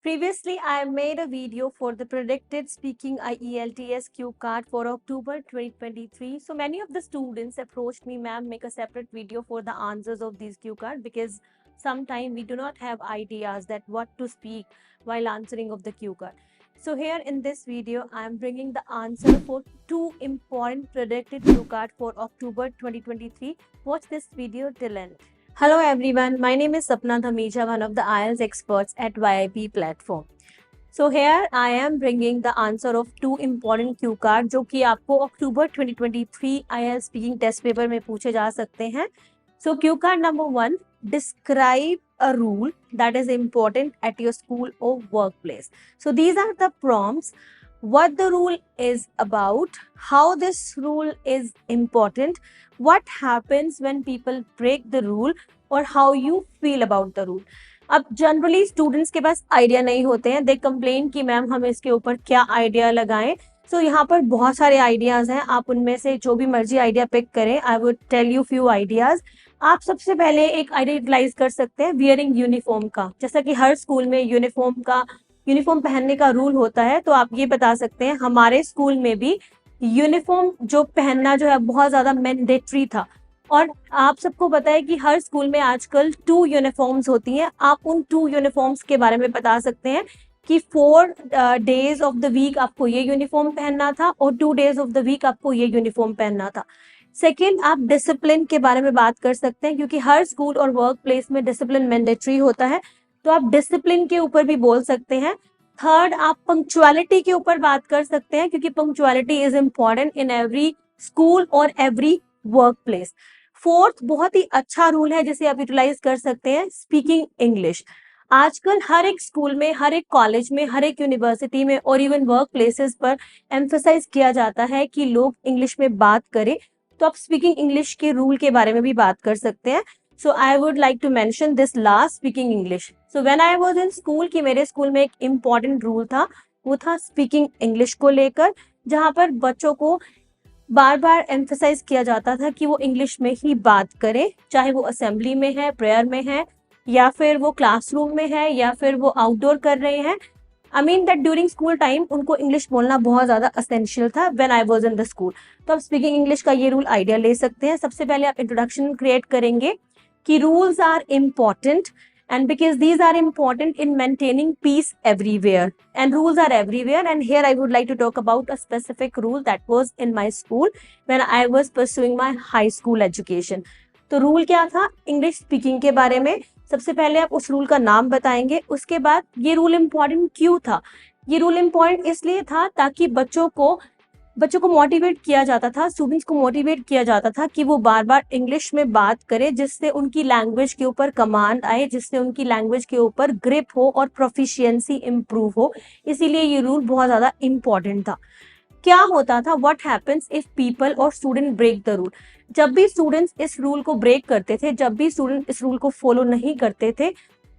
Previously, I made a video for the predicted speaking IELTS cue card for October 2023. So many of the students approached me, ma'am, make a separate video for the answers of these cue card because sometimes we do not have ideas that what to speak while answering of the cue card. So here in this video, I am bringing the answer for two important predicted cue card for October 2023. Watch this video till end. Hello everyone, my name is Sapna Dhamija, one of the IELTS experts at YIP platform. So here I am bringing the answer of two important cue card जो कि आपको अक्टूबर 2023 IELTS speaking test paper में पूछे जा सकते हैं. So cue card number 1, describe a rule that is important at your school or workplace. So these are the prompts. What the rule is about, how this rule is important, what happens when people break the rule और how you feel about the rule. अब generally students के पास idea नहीं होते हैं, दे complain कि ma'am हम इसके ऊपर क्या आइडिया लगाएं. सो यहाँ पर बहुत सारे आइडियाज हैं, आप उनमें से जो भी मर्जी आइडिया पिक करें. I would tell you few ideas. आप सबसे पहले एक आइडिया यूटिलाइज कर सकते हैं वियरिंग यूनिफॉर्म का. जैसा कि हर स्कूल में यूनिफॉर्म पहनने का रूल होता है, तो आप ये बता सकते हैं हमारे स्कूल में भी यूनिफॉर्म जो पहनना जो है बहुत ज्यादा मैंडेटरी था. और आप सबको पता है कि हर स्कूल में आजकल 2 यूनिफॉर्म्स होती हैं. आप उन 2 यूनिफॉर्म्स के बारे में बता सकते हैं कि 4 डेज ऑफ द वीक आपको ये यूनिफॉर्म पहनना था और 2 डेज ऑफ द वीक आपको ये यूनिफॉर्म पहनना था. सेकेंड, आप डिसिप्लिन के बारे में बात कर सकते हैं क्योंकि हर स्कूल और वर्क प्लेस में डिसिप्लिन मैंडेटरी होता है, तो आप डिसिप्लिन के ऊपर भी बोल सकते हैं. थर्ड, आप पंक्चुअलिटी के ऊपर बात कर सकते हैं क्योंकि punctuality is important in every school और एवरी वर्क प्लेस. फोर्थ, बहुत ही अच्छा रूल है जिसे आप यूटिलाइज कर सकते हैं, स्पीकिंग इंग्लिश. आजकल हर एक स्कूल में, हर एक कॉलेज में, हर एक यूनिवर्सिटी में और इवन वर्क प्लेसेस पर एम्फेसाइज किया जाता है कि लोग इंग्लिश में बात करें, तो आप स्पीकिंग इंग्लिश के रूल के बारे में भी बात कर सकते हैं. So I would like to mention this last, speaking English. So when I was in school, कि मेरे स्कूल में एक इम्पॉर्टेंट रूल था, वो था स्पीकिंग इंग्लिश को लेकर, जहां पर बच्चों को बार बार एम्फेसाइज किया जाता था कि वो इंग्लिश में ही बात करें, चाहे वो असेंबली में है, प्रेयर में है, या फिर वो क्लासरूम में है, या फिर वो आउटडोर कर रहे हैं. I mean that during school time उनको इंग्लिश बोलना बहुत ज्यादा असेंशियल था when I was in the school. तो आप स्पीकिंग इंग्लिश का ये रूल आइडिया ले सकते हैं. सबसे पहले आप इंट्रोडक्शन क्रिएट करेंगे कि rules are important and because these are important in maintaining peace everywhere, and rules are everywhere, and here I would like to talk about a specific rule that was in my school when I was pursuing my high school education. तो rule क्या था English speaking के बारे में? सबसे पहले आप उस रूल का नाम बताएंगे. उसके बाद ये रूल इम्पॉर्टेंट क्यों था? ये रूल इम्पॉर्टेंट इसलिए था ताकि बच्चों को मोटिवेट किया जाता था, स्टूडेंट्स को मोटिवेट किया जाता था कि वो बार बार इंग्लिश में बात करें, जिससे उनकी लैंग्वेज के ऊपर कमांड आए, जिससे उनकी लैंग्वेज के ऊपर ग्रिप हो और प्रोफिशिएंसी इंप्रूव हो. इसीलिए ये रूल बहुत ज्यादा इंपॉर्टेंट था. क्या होता था, व्हाट हैपेंस इफ पीपल और स्टूडेंट ब्रेक द रूल? जब भी स्टूडेंट्स इस रूल को ब्रेक करते थे, जब भी स्टूडेंट इस रूल को फॉलो नहीं करते थे,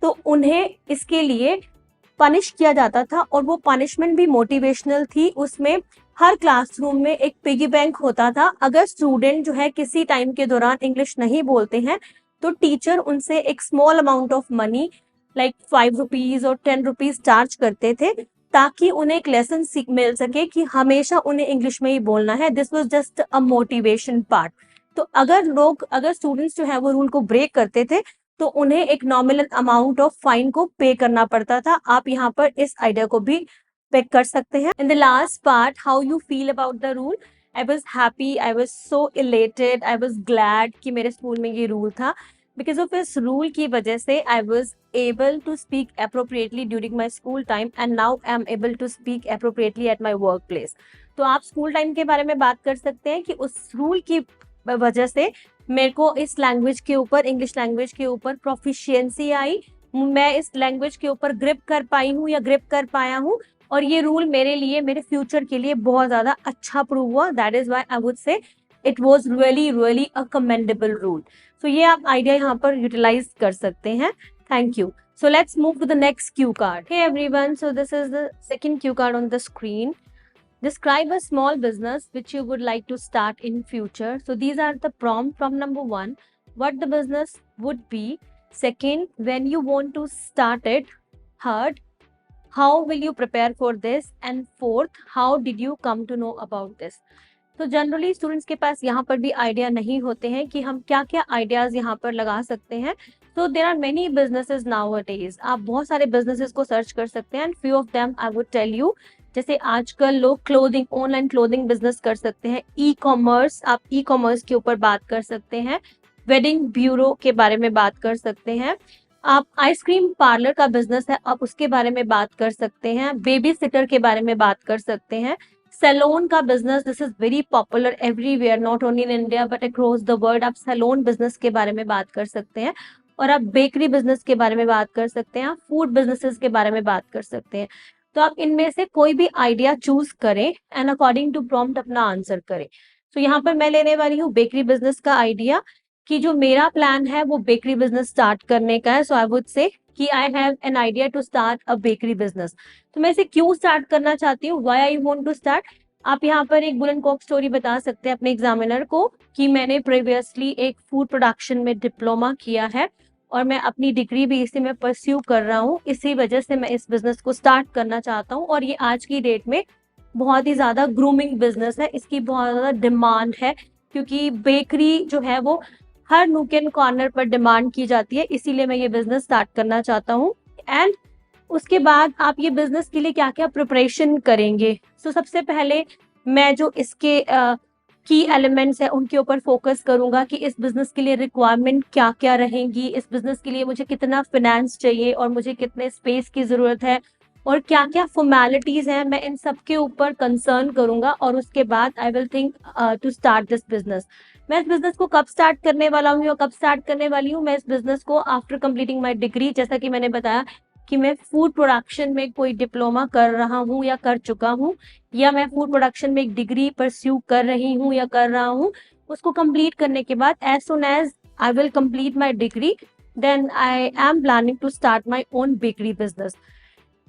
तो उन्हें इसके लिए पनिश किया जाता था, और वो पनिशमेंट भी मोटिवेशनल थी. उसमें हर क्लासरूम में एक पिगी बैंक होता था. अगर स्टूडेंट जो है किसी टाइम के दौरान इंग्लिश नहीं बोलते हैं, तो टीचर उनसे एक small amount of money like 5 rupees और 10 रुपीज चार्ज करते थे, ताकि उन्हें एक लेसन मिल सके कि हमेशा उन्हें इंग्लिश में ही बोलना है. This was just a motivation part. तो अगर स्टूडेंट्स जो है वो रूल को ब्रेक करते थे, तो उन्हें एक नॉमिनल अमाउंट ऑफ फाइन को पे करना पड़ता था. आप यहाँ पर इस आइडिया को भी पिक कर सकते हैं. In the last part, how you feel about the rule? I was happy, I was so elated, I was glad कि मेरे स्कूल में ये रूल था. बिकॉज ऑफ इस रूल की वजह से I was able to speak appropriately during my school time, and now I am able to speak appropriately at my work place. तो आप स्कूल टाइम के बारे में बात कर सकते हैं कि उस रूल की वजह से मेरे को इस लैंग्वेज के ऊपर, इंग्लिश लैंग्वेज के ऊपर प्रोफिशिएंसी आई, मैं इस लैंग्वेज के ऊपर ग्रिप कर पाई हूँ या ग्रिप कर पाया हूँ, और ये रूल मेरे लिए, मेरे फ्यूचर के लिए बहुत ज्यादा अच्छा प्रूव हुआ. That is why I would say it was really really a commendable rule. So ये आप आइडिया यहाँ पर यूटिलाइज कर सकते हैं. Thank you. So let's move to the next cue card. Hey everyone, so this is the second cue card on the screen. Describe a small business which you would like to start in future. So these are the prompt from number 1, what the business would be. Second, when you want to start it. Third, how will you prepare for this, and fourth, how did you come to know about this? तो generally students के पास यहाँ पर भी idea नहीं होते हैं कि हम क्या क्या आइडियाज यहाँ पर लगा सकते हैं. So there are many businesses nowadays. आप बहुत सारे बिजनेसेस को सर्च कर सकते हैं and few of them I would tell you. जैसे आजकल लोग क्लोथिंग, ऑनलाइन क्लोथिंग बिजनेस कर सकते हैं. ई कॉमर्स, आप ई कॉमर्स के ऊपर बात कर सकते हैं. वेडिंग ब्यूरो के बारे में बात कर सकते हैं. आप आइसक्रीम पार्लर का बिजनेस है, आप उसके बारे में बात कर सकते हैं. बेबी सिटर के बारे में बात कर सकते हैं. सैलून का business, this is very popular everywhere, not only in India but across the world. आप सैलून बिजनेस के बारे में बात कर सकते हैं. और आप बेकरी बिजनेस के बारे में बात कर सकते हैं. आप फूड बिजनेसेस के बारे में बात कर सकते हैं. तो आप इनमें से कोई भी आइडिया चूज करें एंड अकॉर्डिंग टू प्रॉम्प्ट अपना आंसर करें. तो यहाँ पर मैं लेने वाली हूँ बेकरी बिजनेस का आइडिया, कि जो मेरा प्लान है वो बेकरी बिजनेस स्टार्ट करने का है. सो आई वुड से कि I have an idea to start a bakery business. तो मैं इसे क्यों स्टार्ट करना चाहती हूँ, why I want to start. आप यहाँ पर एक बुल एंड कॉक स्टोरी बता सकते हैं अपने एग्जामिनर को कि मैंने प्रीवियसली एक फूड प्रोडक्शन में डिप्लोमा किया है और मैं अपनी डिग्री भी इसी में परस्यू कर रहा हूँ. इसी वजह से मैं इस बिजनेस को स्टार्ट करना चाहता हूँ. और ये आज की डेट में बहुत ही ज्यादा ग्रूमिंग बिजनेस है, इसकी बहुत ज्यादा डिमांड है, क्योंकि बेकरी जो है वो हर नूक एंड कॉर्नर पर डिमांड की जाती है. इसीलिए मैं ये बिजनेस स्टार्ट करना चाहता हूँ. एंड उसके बाद आप ये बिजनेस के लिए क्या क्या प्रिपरेशन करेंगे. सो सबसे पहले मैं जो इसके की एलिमेंट्स है उनके ऊपर फोकस करूंगा कि इस बिजनेस के लिए रिक्वायरमेंट क्या क्या रहेंगी, इस बिजनेस के लिए मुझे कितना फाइनेंस चाहिए और मुझे कितने स्पेस की जरूरत है और क्या क्या फॉर्मेलिटीज हैं, मैं इन सब के ऊपर कंसर्न करूंगा. और उसके बाद I will think to start this business. मैं इस बिजनेस को कब स्टार्ट करने वाला हूँ या कब स्टार्ट करने वाली हूँ, मैं इस बिजनेस को आफ्टर कंप्लीटिंग माई डिग्री, जैसा कि मैंने बताया कि मैं फूड प्रोडक्शन में कोई डिप्लोमा कर रहा हूँ या कर चुका हूँ, या मैं फूड प्रोडक्शन में एक डिग्री परस्यू कर रही हूँ या कर रहा हूँ. उसको कंप्लीट करने के बाद as soon as I will complete my degree, then I am planning to start my own bakery business.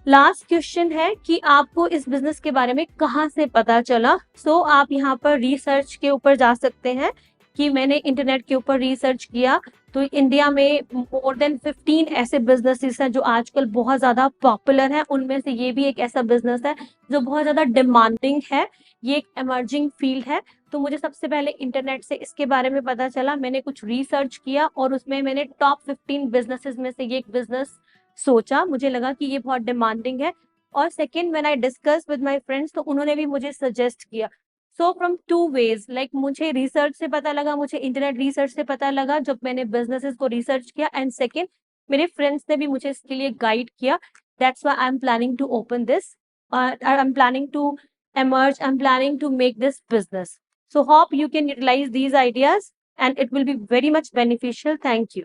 Last question है कि आपको इस बिजनेस के बारे में कहाँ से पता चला. सो आप यहाँ पर रिसर्च के ऊपर जा सकते हैं कि मैंने इंटरनेट के ऊपर रिसर्च किया. तो इंडिया में मोर देन 15 ऐसे बिजनेसेस हैं जो आजकल बहुत ज्यादा पॉपुलर हैं. उनमें से ये भी एक ऐसा बिजनेस है जो बहुत ज्यादा डिमांडिंग है. ये एक एमर्जिंग फील्ड है. तो मुझे सबसे पहले इंटरनेट से इसके बारे में पता चला, मैंने कुछ रिसर्च किया और उसमें मैंने टॉप 15 बिजनेसेस में से ये एक बिजनेस सोचा. मुझे लगा कि ये बहुत डिमांडिंग है. और second, when I discuss with my friends, तो उन्होंने भी मुझे सजेस्ट किया. So from two ways, like मुझे रिसर्च से पता लगा, मुझे इंटरनेट रिसर्च से पता लगा जब मैंने बिजनेसेस को रिसर्च किया. एंड सेकेंड, मेरे फ्रेंड्स ने भी मुझे इसके लिए गाइड किया. That's why I am planning to open this, I am planning to emerge, I'm planning to make this business. So hope you can utilize these ideas and it will be very much beneficial. Thank you.